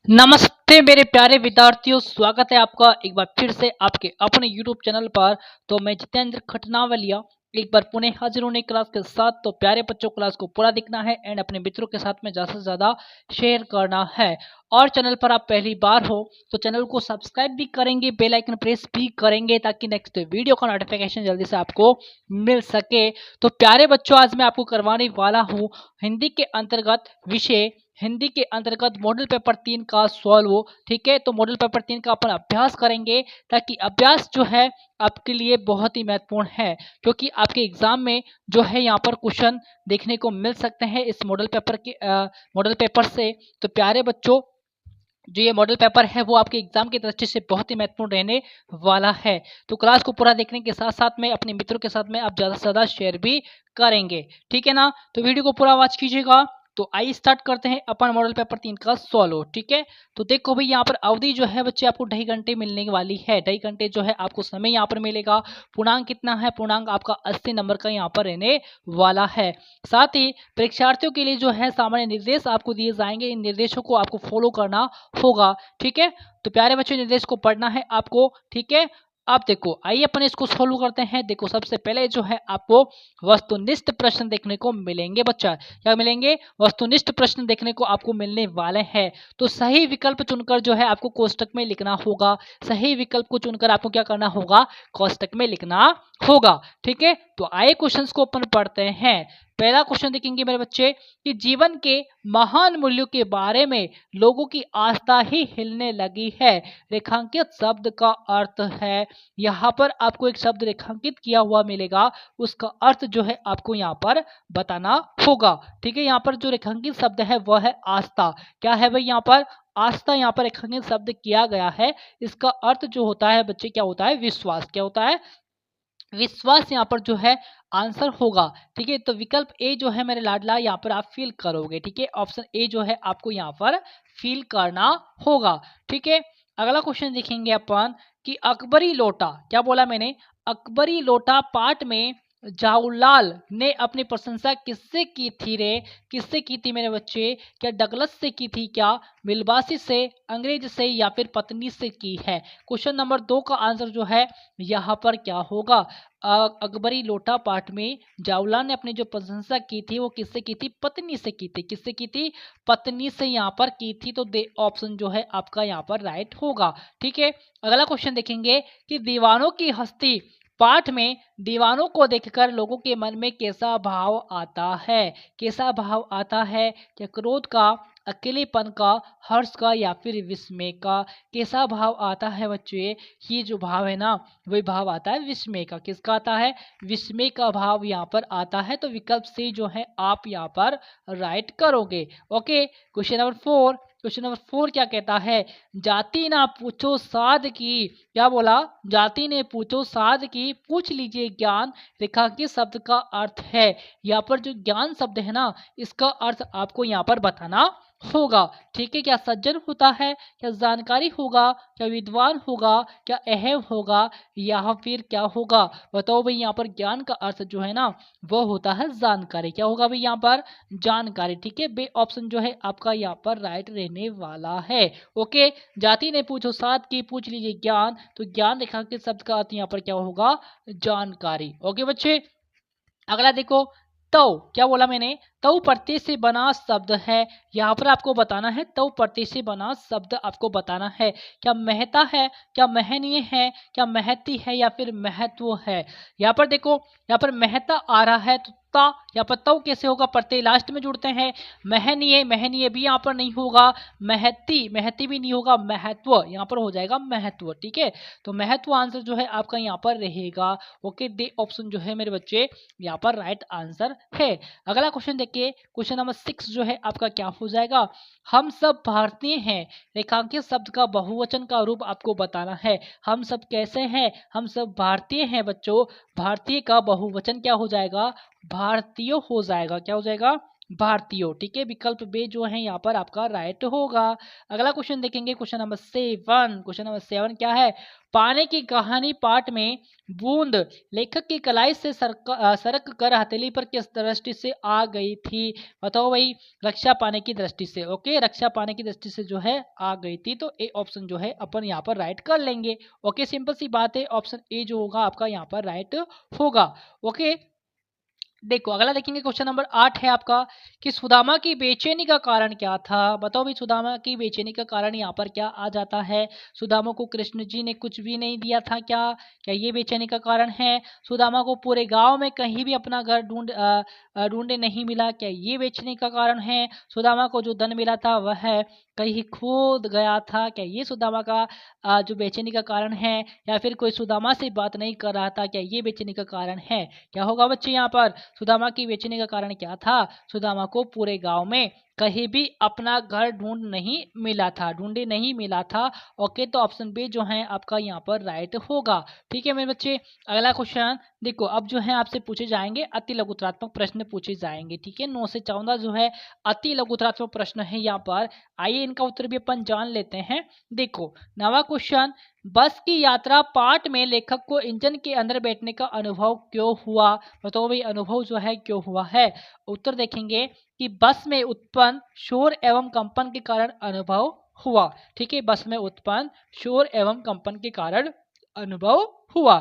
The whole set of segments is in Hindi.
नमस्ते मेरे प्यारे विद्यार्थियों, स्वागत है आपका एक बार फिर से आपके अपने YouTube चैनल पर। तो मैं जितेंद्र खटनावलिया एक बार पुनः हाजिर होने क्लास के साथ। तो प्यारे बच्चों, क्लास को पूरा देखना है एंड अपने मित्रों के साथ में ज़्यादा से ज़्यादा शेयर करना है। और चैनल पर आप पहली बार हो तो चैनल को सब्सक्राइब भी करेंगे, बेल आइकन प्रेस भी करेंगे ताकि नेक्स्ट वीडियो का नोटिफिकेशन जल्दी से आपको मिल सके। तो प्यारे बच्चों, आज मैं आपको करवाने वाला हूँ हिंदी के अंतर्गत मॉडल पेपर 3 का सॉल्व। ठीक है, तो मॉडल पेपर 3 का अपन अभ्यास करेंगे ताकि अभ्यास जो है आपके लिए बहुत ही महत्वपूर्ण है, क्योंकि आपके एग्जाम में जो है यहाँ पर क्वेश्चन देखने को मिल सकते हैं इस मॉडल पेपर से। तो प्यारे बच्चों, जो ये मॉडल पेपर है वो आपके एग्जाम की दृष्टि से बहुत ही महत्वपूर्ण रहने वाला है। तो क्लास को पूरा देखने के साथ साथ में अपने मित्रों के साथ में आप ज़्यादा से ज़्यादा शेयर भी करेंगे। ठीक है ना, तो वीडियो को पूरा वॉच कीजिएगा। तो आइए स्टार्ट करते हैं अपन मॉडल पेपर 3 का सॉल्व। ठीक है, तो देखो भाई, यहाँ पर अवधि जो है बच्चे आपको 2.5 घंटे मिलने वाली है। 2.5 घंटे जो है आपको समय यहाँ पर मिलेगा। पूर्णांक कितना है? पूर्णांक आपका 80 नंबर का यहाँ पर रहने वाला है। साथ ही परीक्षार्थियों के लिए जो है सामान्य निर्देश आपको दिए जाएंगे। इन निर्देशों को आपको फॉलो करना होगा। ठीक है, तो प्यारे बच्चों, निर्देश को पढ़ना है आपको। ठीक है, अब देखो, आइए अपन इसको सोल्व करते हैं। देखो, सबसे पहले जो है आपको वस्तुनिष्ठ प्रश्न देखने को मिलेंगे। बच्चा, क्या मिलेंगे? वस्तुनिष्ठ प्रश्न देखने को आपको मिलने वाले हैं। तो सही विकल्प चुनकर जो है आपको कोष्टक में लिखना होगा। सही विकल्प को चुनकर आपको क्या करना होगा? कोष्टक में लिखना होगा। ठीक है, तो आइए क्वेश्चंस को अपन पढ़ते हैं। पहला क्वेश्चन देखेंगे मेरे बच्चे कि जीवन के महान मूल्यों के बारे में लोगों की आस्था ही हिलने लगी है। रेखांकित शब्द का अर्थ है, यहाँ पर आपको एक शब्द रेखांकित किया हुआ मिलेगा, उसका अर्थ जो है आपको यहाँ पर बताना होगा। ठीक है, यहाँ पर जो रेखांकित शब्द है वह है आस्था। क्या है भाई? यहाँ पर आस्था यहाँ पर रेखांकित शब्द किया गया है। इसका अर्थ जो होता है बच्चे, क्या होता है? विश्वास। क्या होता है? विश्वास यहाँ पर जो है आंसर होगा। ठीक है, तो विकल्प ए जो है मेरे लाडला, यहाँ पर आप फिल करोगे। ठीक है, ऑप्शन ए जो है आपको यहाँ पर फिल करना होगा। ठीक है, अगला क्वेश्चन देखेंगे अपन कि अकबरी लोटा, क्या बोला मैंने? अकबरी लोटा पाठ में जाऊलाल ने अपनी प्रशंसा किससे की थी रे? किससे की थी मेरे बच्चे? क्या डगलस से की थी? क्या मिलबासी से, अंग्रेज से, या फिर पत्नी से की है? क्वेश्चन नंबर 2 का आंसर जो है यहाँ पर क्या होगा? अकबरी लोटा पाठ में जावला ने अपनी जो प्रशंसा की थी वो किससे की थी? पत्नी से की थी। किससे की थी? पत्नी से यहाँ पर की थी। तो दे ऑप्शन जो है आपका यहाँ पर राइट होगा। ठीक है, अगला क्वेश्चन देखेंगे कि दीवानों की हस्ती पाठ में दीवानों को देखकर लोगों के मन में कैसा भाव आता है? कैसा भाव आता है? क्या क्रोध का, अकेलेपन का, हर्ष का, या फिर विस्मय का? कैसा भाव आता है बच्चे? ये जो भाव है ना, वही भाव आता है विस्मय का। किसका आता है? विस्मय का भाव यहाँ पर आता है। तो विकल्प से जो है आप यहाँ पर राइट करोगे। ओके, क्वेश्चन नंबर 4 क्या कहता है? जाति ना पूछो साध की, क्या बोला? जाति ने पूछो साध की, पूछ लीजिए ज्ञान। रेखांकित शब्द का अर्थ है, यहाँ पर जो ज्ञान शब्द है ना, इसका अर्थ आपको यहाँ पर बताना होगा। ठीक है, क्या सज्जन होता है? क्या जानकारी होगा? क्या विद्वान होगा? क्या अहम होगा? या फिर क्या होगा? बताओ भाई, यहाँ पर ज्ञान का अर्थ जो है ना वो होता है जानकारी। क्या होगा भाई यहाँ पर? जानकारी। ठीक है, बे ऑप्शन जो है आपका यहाँ पर राइट रहने वाला है। ओके, जाति ने पूछो साथ की, पूछ लीजिए ज्ञान। तो ज्ञान रेखांकित शब्द का अर्थ यहाँ पर क्या होगा? जानकारी। ओके बच्चे, अगला देखो, तव, क्या बोला मैंने? तव प्रत्यय से बना शब्द है। यहाँ पर आपको बताना है तव प्रत्यय से बना शब्द आपको बताना है। क्या महता है? क्या महनीय है? क्या महती है? या फिर महत्व है? यहाँ पर देखो, यहाँ पर महता आ रहा है तो ता, यहाँ पर तव कैसे होगा? प्रत्यय लास्ट में जुड़ते हैं। महनीय, महनीय भी यहाँ पर नहीं होगा। महती, महती भी नहीं होगा। महत्व यहाँ पर हो जाएगा महत्व। ठीक है, तो महत्व आंसर जो है आपका यहाँ पर रहेगा। ओके, दे ऑप्शन जो है मेरे बच्चे यहाँ पर राइट आंसर है। अगला क्वेश्चन देखिए, क्वेश्चन नंबर 6 जो है आपका क्या हो जाएगा? हम सब भारतीय हैं, रेखांकित शब्द का बहुवचन का रूप आपको बताना है। हम सब कैसे हैं? हम सब भारतीय हैं बच्चों। भारतीय का बहुवचन क्या हो जाएगा? भारतीय हो जाएगा। क्या हो जाएगा? भारतीयों। ठीक है, विकल्प बे जो है यहाँ पर आपका राइट होगा। अगला क्वेश्चन देखेंगे, क्वेश्चन नंबर 7। क्वेश्चन नंबर 7 क्या है? पानी की कहानी पाठ में बूंद लेखक की कलाई से सरक कर हथेली पर किस दृष्टि से आ गई थी? बताओ भाई। रक्षा पाने की दृष्टि से। ओके, रक्षा पाने की दृष्टि से जो है आ गई थी, तो ए ऑप्शन जो है अपन यहाँ पर राइट कर लेंगे। ओके, सिंपल सी बात है, ऑप्शन ए जो होगा आपका यहाँ पर राइट होगा। ओके, देखो अगला देखेंगे, क्वेश्चन नंबर 8 है आपका कि सुदामा की बेचैनी का कारण क्या था? बताओ भाई, सुदामा की बेचैनी का कारण यहाँ पर क्या आ जाता है? सुदामा को कृष्ण जी ने कुछ भी नहीं दिया था क्या? क्या ये बेचैनी का कारण है? सुदामा को पूरे गांव में कहीं भी अपना घर ढूंढे नहीं मिला, क्या ये बेचैनी का कारण है? सुदामा को जो धन मिला था वह कहीं खोद गया था, क्या ये सुदामा का जो बेचैनी का कारण है? या फिर कोई सुदामा से बात नहीं कर रहा था, क्या ये बेचैनी का कारण है? क्या होगा बच्चे यहाँ पर? सुदामा की बेचने का कारण क्या था? सुदामा को पूरे गांव में कहीं भी अपना घर ढूंढे नहीं मिला था। ओके, तो ऑप्शन बी जो है आपका यहाँ पर राइट होगा। ठीक है मेरे बच्चे, अगला क्वेश्चन देखो, अब जो है आपसे पूछे जाएंगे अति लघुतरात्मक प्रश्न पूछे जाएंगे। ठीक है, 9 से 14 जो है अति लघुतरात्मक प्रश्न है यहाँ पर। आइए इनका उत्तर भी अपन जान लेते हैं। देखो, नवा क्वेश्चन, बस की यात्रा पाठ में लेखक को इंजन के अंदर बैठने का अनुभव क्यों हुआ? बताओ भाई, अनुभव जो है क्यों हुआ है? उत्तर देखेंगे कि बस में उत्पन्न शोर एवं कंपन के कारण अनुभव हुआ। ठीक है, बस में उत्पन्न शोर एवं कंपन के कारण अनुभव हुआ।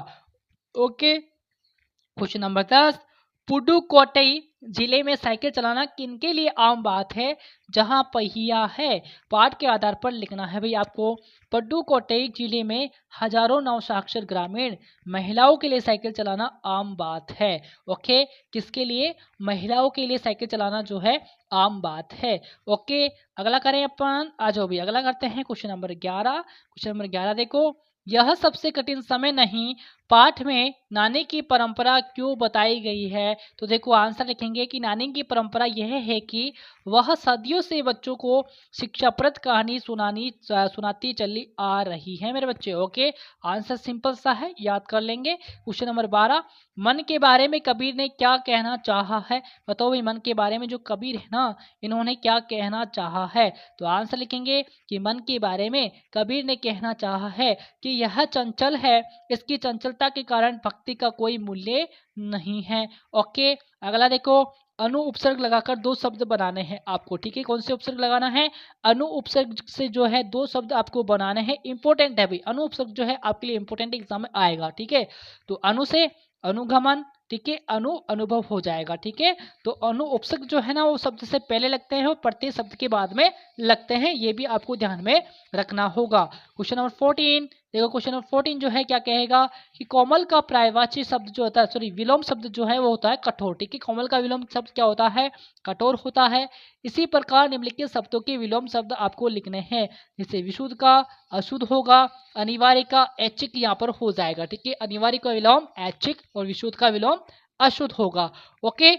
ओके, क्वेश्चन नंबर 10, पुडुकोट्टई जिले में साइकिल चलाना किनके लिए आम बात है जहां पहिया है? पाठ के आधार पर लिखना है भाई आपको। पुडुकोट्टई जिले में हजारों नवसाक्षर ग्रामीण महिलाओं के लिए साइकिल चलाना आम बात है। ओके, किसके लिए? महिलाओं के लिए साइकिल चलाना जो है आम बात है। ओके, अगला करें अपन, आ जाओ भी अगला करते हैं, क्वेश्चन नंबर 11। क्वेश्चन नंबर 11 देखो, यह सबसे कठिन समय नहीं, पाठ में नानी की परंपरा क्यों बताई गई है? तो देखो आंसर लिखेंगे कि नानी की परंपरा यह है कि वह सदियों से बच्चों को शिक्षाप्रद कहानी सुनाती चली आ रही है मेरे बच्चे। ओके, आंसर सिंपल सा है, याद कर लेंगे। क्वेश्चन नंबर 12, मन के बारे में कबीर ने क्या कहना चाहा है? बताओ भाई, मन के बारे में जो कबीर है ना, इन्होंने क्या कहना चाहा है? तो आंसर लिखेंगे कि मन के बारे में कबीर ने कहना चाहा है कि यह चंचल है, इसकी चंचलता के कारण भक्ति का कोई मूल्य नहीं है। ओके, अगला देखो, अनु उपसर्ग लगाकर दो शब्द बनाने हैं आपको। ठीक है, कौन से उपसर्ग लगाना है? अनु उपसर्ग से जो है दो शब्द आपको बनाने हैं। इंपॉर्टेंट है भाई, अनु उपसर्ग जो है आपके लिए इंपॉर्टेंट एग्जाम में आएगा। ठीक है, तो अनु से अनुगमन, ठीक है, अनुभव हो जाएगा। ठीक है, तो अनु उपसर्ग जो है ना वो शब्द से पहले लगते हैं और प्रत्येक शब्द के बाद में लगते हैं, ये भी आपको ध्यान में रखना होगा। क्वेश्चन नंबर 14 देखो, क्वेश्चन नंबर 14 जो है क्या कहेगा कि कोमल का पर्यायवाची शब्द जो होता है, सॉरी विलोम शब्द जो है वो होता है कठोर। ठीक है, कोमल का विलोम शब्द क्या होता है? कठोर होता है। इसी प्रकार निम्नलिखित शब्दों के विलोम शब्द आपको लिखने हैं, जैसे विशुद्ध का अशुद्ध होगा, अनिवार्य का ऐच्छिक यहाँ पर हो जाएगा। ठीक है, अनिवार्य का विलोम ऐच्छिक और विशुद्ध का विलोम अशुद्ध होगा। ओके,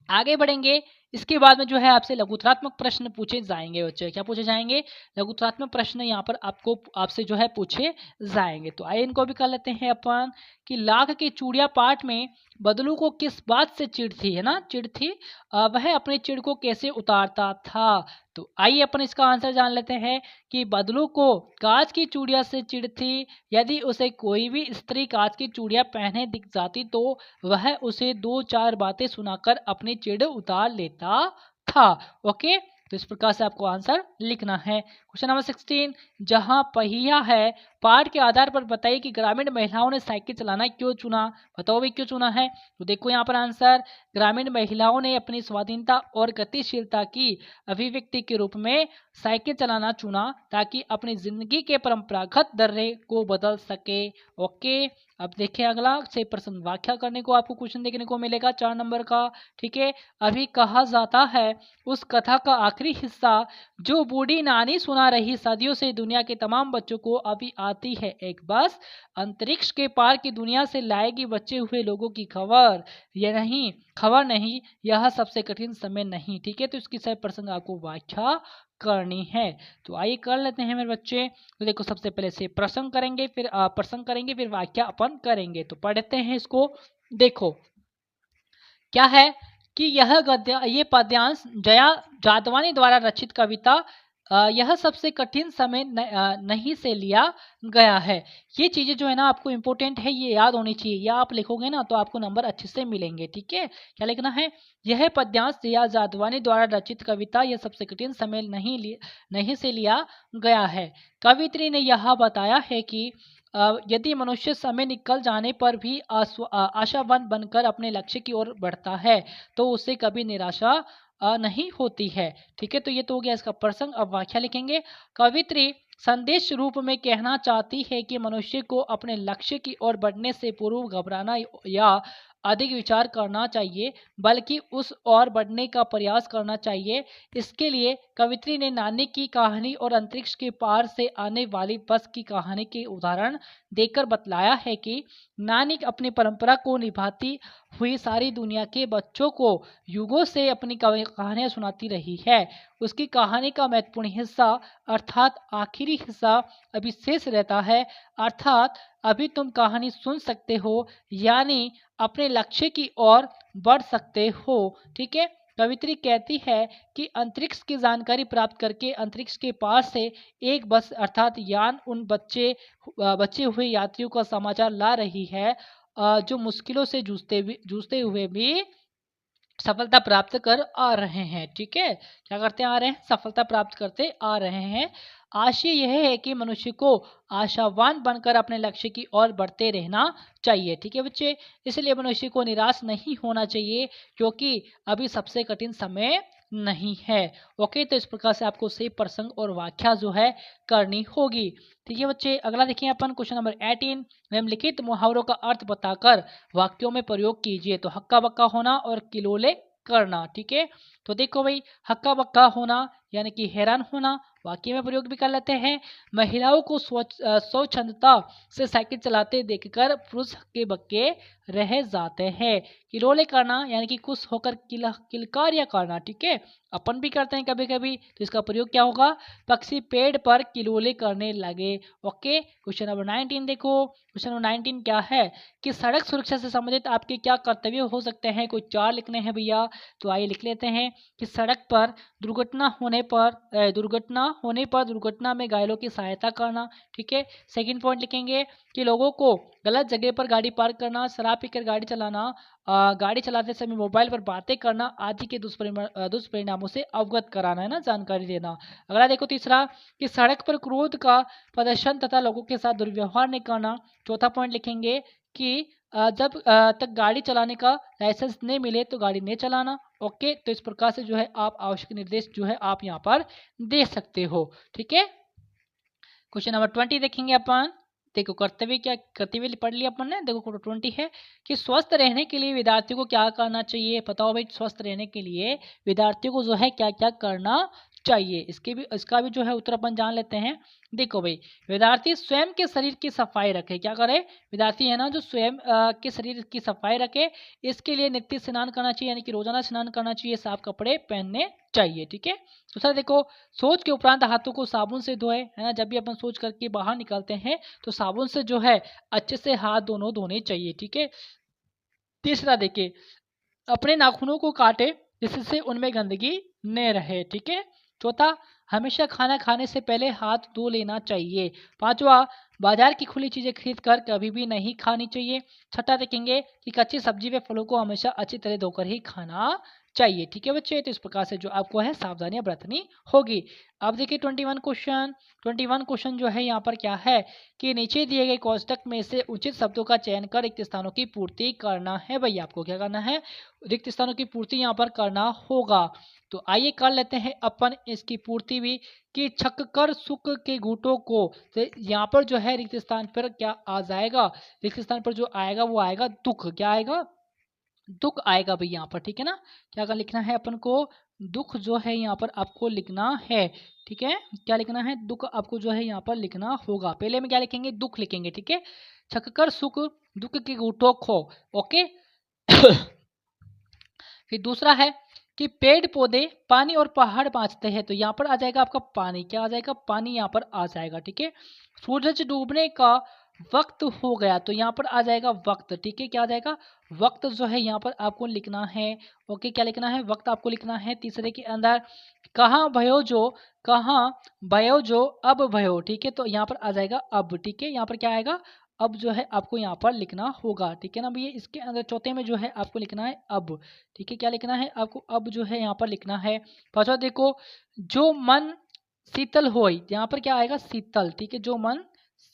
आगे बढ़ेंगे। इसके बाद में जो है आपसे लघुतरात्मक प्रश्न पूछे जाएंगे बच्चे। क्या पूछे जाएंगे? लघुतरात्मक प्रश्न यहाँ पर आपसे जो है पूछे जाएंगे। तो आइए इनको भी कर लेते हैं अपन कि लाख की चूड़िया पाठ में बदलू को किस बात से चिढ़ थी, है ना, चिढ़ थी, वह अपनी चिढ़ को कैसे उतारता था? तो आइए अपन इसका आंसर जान लेते हैं कि बदलू को कांच की चूड़िया से चिढ़ थी। यदि उसे कोई भी स्त्री कांच की चूड़िया पहने दिख जाती तो वह उसे दो चार बातें सुनाकर अपनी चिढ़ उतार लेता था। ओके, तो इस प्रकार से आपको आंसर लिखना है। क्वेश्चन नंबर 16, जहां पहिया है, पाठ के आधार पर बताइए कि ग्रामीण महिलाओं ने साइकिल चलाना क्यों चुना? बताओ भाई क्यों चुना है? तो देखो यहाँ पर आंसर, ग्रामीण महिलाओं ने अपनी स्वाधीनता और गतिशीलता की अभिव्यक्ति के रूप में साइकिल चलाना चुना ताकि अपनी जिंदगी के परंपरागत दर्रे को बदल सके। ओके, अब देखिए अगला से प्रश्न व्याख्या करने को आपको क्वेश्चन देखने को मिलेगा 4 नंबर का। ठीक है, अभी कहा जाता है उस कथा का आखिरी हिस्सा जो बूढ़ी नानी सुना रही सदियों से दुनिया के तमाम बच्चों को अभी आती है एक बस अंतरिक्ष के पार की दुनिया से लाएगी बचे हुए लोगों की खबर। खबर नहीं, यह सबसे कठिन समय नहीं। ठीक है, तो इसकी सही प्रसंग आपको व्याख्या करनी है। तो आइए कर लेते हैं मेरे बच्चे। तो देखो सबसे पहले से प्रसंग करेंगे, फिर व्याख्या अपन करेंगे। तो पढ़ते हैं इसको। देखो क्या है कि ये पद्यांश जया जादवानी द्वारा रचित कविता यह सबसे कठिन समय नहीं से लिया गया है। ये चीज़ें जो है ना आपको इम्पोर्टेंट है, ये याद होनी चाहिए। या आप लिखोगे ना तो आपको नंबर अच्छे से मिलेंगे। ठीक है, क्या लिखना है? यह पद्यांश जया जादवानी द्वारा रचित कविता यह सबसे कठिन समय नहीं से लिया गया है। कवित्री ने यह बताया है कि यदि मनुष्य समय निकल जाने पर भी आशावान बनकर अपने लक्ष्य की ओर बढ़ता है तो उसे कभी निराशा नहीं होती है। ठीक है, तो ये तो हो गया इसका प्रसंग। अब व्याख्या लिखेंगे। कवित्री संदेश रूप में कहना चाहती है कि मनुष्य को अपने लक्ष्य की ओर बढ़ने से पूर्व घबराना या अधिक विचार करना चाहिए, बल्कि उस ओर बढ़ने का प्रयास करना चाहिए। इसके लिए कवित्री ने नानी की कहानी और अंतरिक्ष के पार से आने वाली बस की कहानी के उदाहरण देकर बतलाया है कि नानी अपनी परंपरा को निभाती हुई सारी दुनिया के बच्चों को युगों से अपनी कहानियां सुनाती रही है। उसकी कहानी का महत्वपूर्ण हिस्सा अर्थात आखिरी हिस्सा अभी शेष रहता है, अर्थात अभी तुम कहानी सुन सकते हो, यानी अपने लक्ष्य की ओर बढ़ सकते हो। ठीक है, कवित्री कहती है कि अंतरिक्ष की जानकारी प्राप्त करके अंतरिक्ष के पास से एक बस अर्थात यान उन बचे हुए यात्रियों का समाचार ला रही है जो मुश्किलों से जूझते हुए भी सफलता प्राप्त कर आ रहे हैं। ठीक है, क्या करते आ रहे हैं? सफलता प्राप्त करते आ रहे हैं। आशय यह है कि मनुष्य को आशावान बनकर अपने लक्ष्य की ओर बढ़ते रहना चाहिए। ठीक है बच्चे, इसलिए मनुष्य को निराश नहीं होना चाहिए क्योंकि अभी सबसे कठिन समय नहीं है। ओके, तो इस प्रकार से आपको सही प्रसंग और व्याख्या जो है करनी होगी। ठीक है बच्चे, अगला देखिए अपन क्वेश्चन नंबर 18। निम्नलिखित मुहावरों का अर्थ बताकर वाक्यों में प्रयोग कीजिए। तो हक्का बक्का होना और किलोले करना। ठीक है, तो देखो भाई, हक्का बक्का होना यानी कि हैरान होना, वाक्य में प्रयोग भी कर लेते हैं। महिलाओं को स्वच्छंदता से साइकिल चलाते देखकर पुरुष हक्के बक्के रह जाते हैं। किलोले करना यानी कि खुश होकर किलकारियां करना। ठीक है, अपन भी करते हैं कभी कभी, तो इसका प्रयोग क्या होगा? पक्षी पेड़ पर किलोले करने लगे। ओके, क्वेश्चन नंबर 19 देखो। क्वेश्चन नंबर 19 क्या है कि सड़क सुरक्षा से संबंधित आपके क्या कर्तव्य हो सकते हैं? कोई 4 लिखने हैं भैया, तो आइए लिख लेते हैं कि सड़क पर दुर्घटना होने पर दुर्घटना में घायलों की सहायता करना। ठीक है, सेकंड पॉइंट लिखेंगे कि लोगों को गलत जगह पर गाड़ी पार्क करना, शराब पीकर गाड़ी चलाना, गाड़ी चलाते समय मोबाइल पर बातें करना आदि के दुष्परिणामों से अवगत कराना, है ना, जानकारी देना। अगला देखो तीसरा कि सड़क पर क्रोध का प्रदर्शन तथा लोगों के साथ दुर्व्यवहार नहीं करना। चौथा पॉइंट लिखेंगे कि जब तक गाड़ी चलाने का लाइसेंस नहीं मिले तो गाड़ी नहीं चलाना। ओके, तो इस प्रकार से जो है आप आवश्यक निर्देश जो है आप यहाँ पर दे सकते हो। ठीक है, क्वेश्चन नंबर 20 देखेंगे अपन। देखो कर्तव्य पढ़ लिया अपन ने। देखो 20 है कि स्वस्थ रहने के लिए विद्यार्थियों को क्या करना चाहिए? बताओ भाई, स्वस्थ रहने के लिए विद्यार्थियों को जो है क्या क्या करना चाहिए? इसका भी जो है उत्तर अपन जान लेते हैं। देखो भाई, विद्यार्थी स्वयं के शरीर की सफाई रखे। क्या करे? विद्यार्थी है ना जो स्वयं के शरीर की सफाई रखे, इसके लिए नित्य स्नान करना चाहिए, यानी कि रोजाना स्नान करना चाहिए, साफ कपड़े पहनने चाहिए। ठीक है, दूसरा देखो, शौच के उपरांत हाथों को साबुन से धोए, है ना। जब भी अपन शौच करके बाहर निकलते हैं तो साबुन से जो है अच्छे से हाथ दोनों धोने चाहिए। ठीक है, तीसरा देखिए, अपने नाखूनों को काटे जिससे उनमें गंदगी न रहे। ठीक है, चौथा, हमेशा खाना खाने से पहले हाथ धो लेना चाहिए। पांचवा, बाजार की खुली चीजें खरीद कर कभी भी नहीं खानी चाहिए। छठा देखेंगे कि कच्ची सब्जी व फलों को हमेशा अच्छी तरह धोकर ही खाना चाहिए। ठीक है बच्चे, तो इस प्रकार से जो आपको है सावधानियां बरतनी होगी। अब देखिए 21 क्वेश्चन जो है यहाँ पर क्या है कि नीचे दिए गए कोष्टक में से उचित शब्दों का चयन कर रिक्त स्थानों की पूर्ति करना है। भैया आपको क्या करना है? रिक्त स्थानों की पूर्ति यहाँ पर करना होगा। तो आइए कर लेते हैं अपन इसकी पूर्ति भी कि छक कर सुख के घूटों को। तो यहाँ पर जो है रिक्त स्थान पर क्या आ जाएगा? रिक्त स्थान पर जो आएगा वो आएगा दुख। क्या आएगा? दुख आएगा भाई यहाँ पर। ठीक है ना, क्या लिखना है अपन को? दुख जो है यहाँ पर आपको लिखना है। ठीक है, क्या लिखना है? दुख आपको जो है यहाँ पर लिखना होगा। पहले में क्या लिखेंगे? दुख लिखेंगे। ठीक है, छककर सुख दुख की घूंटों खो। ओके फिर दूसरा है कि पेड़ पौधे पानी और पहाड़ बाँचते हैं। तो यहाँ पर आ जाएगा आपका पानी। क्या आ जाएगा? पानी यहाँ पर आ जाएगा। ठीक है, सूरज डूबने का वक्त हो गया, तो यहाँ पर आ जाएगा वक्त। ठीक है, क्या आ जाएगा? वक्त जो है यहाँ पर आपको लिखना है। ओके, क्या लिखना है? वक्त आपको लिखना है। तीसरे के अंदर कहाँ भयो जो, कहाँ भयो जो अब भयो। ठीक है, तो यहाँ पर आ जाएगा अब। ठीक है, यहाँ पर क्या आएगा? अब जो है आपको यहाँ पर लिखना होगा। ठीक है ना भैया, इसके अंदर चौथे में जो है आपको लिखना है अब। ठीक है, क्या लिखना है आपको? अब जो है यहाँ पर लिखना है। पांचवा देखो, जो मन शीतल होई, यहाँ पर क्या आएगा? शीतल। ठीक है, जो मन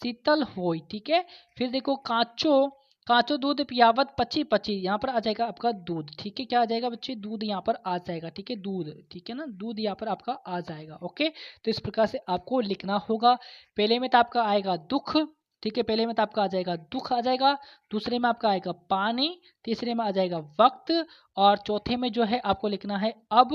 शीतल होई। ठीक है, फिर देखो कांचो, कांचो दूध पियावत पची पची, यहाँ पर आ जाएगा आपका दूध। ठीक है, क्या आ जाएगा बच्चे? दूध यहाँ पर आ जाएगा। ठीक है, दूध। ठीक है ना, दूध यहाँ पर आपका आ जाएगा। ओके, तो इस प्रकार से आपको लिखना होगा। पहले में तो आपका आएगा दुख। ठीक है, पहले में तो आपका आ जाएगा दुख आ जाएगा। दूसरे में आपका आएगा पानी। तीसरे में आ जाएगा वक्त। और चौथे में जो है आपको लिखना है अब।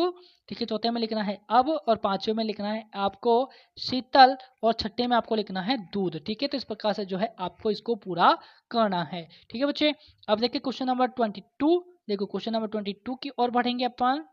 ठीक है, चौथे में लिखना है अब, और पांचवें में लिखना है आपको शीतल, और छठे में आपको लिखना है दूध। ठीक है, तो इस प्रकार से जो है आपको इसको पूरा करना है। ठीक है बच्चे, अब देखिए क्वेश्चन नंबर 22। देखो क्वेश्चन नंबर 22 की ओर बढ़ेंगे अपन।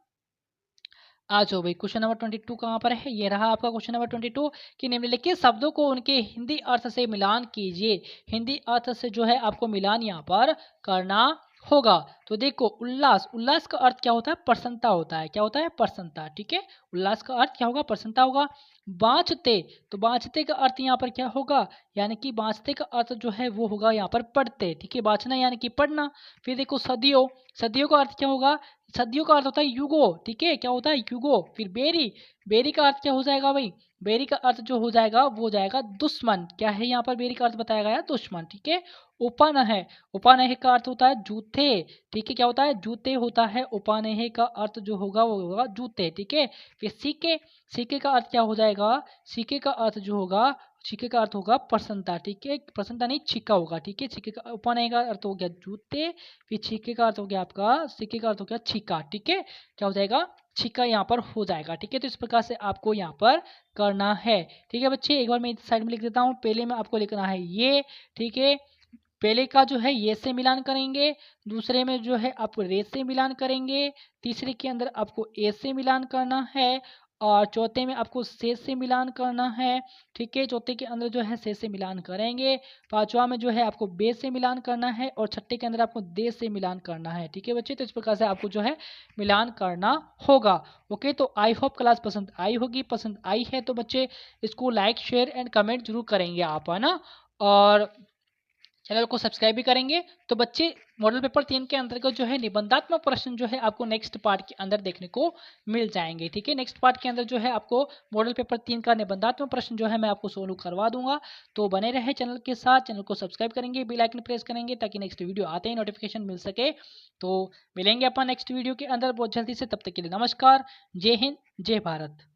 आ जाओ भाई, क्वेश्चन नंबर 22 कहाँ पर है? ये रहा आपका क्वेश्चन नंबर 22 कि निम्नलिखित शब्दों को उनके हिंदी अर्थ से मिलान कीजिए। हिंदी अर्थ से जो है आपको मिलान यहाँ पर करना होगा। तो देखो, उल्लास, उल्लास का अर्थ क्या होता है? प्रसन्नता होता है। क्या होता है? प्रसन्नता। ठीक है, उल्लास का अर्थ क्या होगा? प्रसन्नता होगा। बाँचते, तो बाँचते का अर्थ यहाँ पर क्या होगा? यानी कि बाँचते का अर्थ जो है वो होगा यहाँ पर पढ़ते। ठीक है, बाँचना यानी कि पढ़ना। फिर देखो सदियों, सदियों का अर्थ क्या होगा? सदियों का अर्थ होता है युगो। ठीक है, क्या होता है? युगो। फिर बेरी, बेरी का अर्थ क्या हो जाएगा भाई? बेरी का अर्थ जो हो जाएगा वो हो जाएगा दुश्मन। क्या है यहाँ पर? बेरी का अर्थ बताया गया दुश्मन। ठीक है, उपानह, उपानह का अर्थ होता है जूते। ठीक है, क्या होता है? जूते होता है। उपानह का अर्थ जो होगा वो होगा जूते। ठीक है, फिर सीके, सीके का अर्थ क्या हो जाएगा? सीके का अर्थ जो होगा, छीके का अर्थ होगा प्रसन्नता। ठीक है, प्रसन्नता नहीं, छीका होगा। ठीक है, छीके का उपानय का अर्थ हो गया जूते। फिर छीके का अर्थ हो गया आपका, सीके का अर्थ हो गया छीका। ठीक है, क्या हो जाएगा? छीका यहाँ पर हो जाएगा। ठीक है, तो इस प्रकार से आपको यहाँ पर करना है। ठीक है बच्चे, एक बार मैं इस साइड में लिख देता हूँ। पहले में आपको लिखना है ये। ठीक है, पहले का जो है ये से मिलान करेंगे। दूसरे में जो है आपको रे से मिलान करेंगे। तीसरे के अंदर आपको ए से मिलान करना है। और चौथे में आपको से मिलान करना है। ठीक है, चौथे के अंदर जो है से मिलान करेंगे। पांचवा में जो है आपको बे से मिलान करना है। और छठे के अंदर आपको दे से मिलान करना है। ठीक है बच्चे, तो इस प्रकार से आपको जो है मिलान करना होगा। ओके, तो आई होप क्लास पसंद आई होगी। पसंद आई है तो बच्चे इसको लाइक शेयर एंड कमेंट जरूर करेंगे आप, है ना। और चैनल को सब्सक्राइब भी करेंगे। तो बच्चे, मॉडल पेपर 3 के अंतर्गत जो है निबंधात्मक प्रश्न जो है आपको नेक्स्ट पार्ट के अंदर देखने को मिल जाएंगे। ठीक है, नेक्स्ट पार्ट के अंदर जो है आपको मॉडल पेपर 3 का निबंधात्मक प्रश्न जो है मैं आपको सोल्व करवा दूंगा। तो बने रहे चैनल के साथ, चैनल को सब्सक्राइब करेंगे, बेल आइकन प्रेस करेंगे ताकि नेक्स्ट वीडियो आते ही नोटिफिकेशन मिल सके। तो मिलेंगे अपन नेक्स्ट वीडियो के अंदर बहुत जल्दी से, तब तक के लिए नमस्कार, जय हिंद, जय भारत।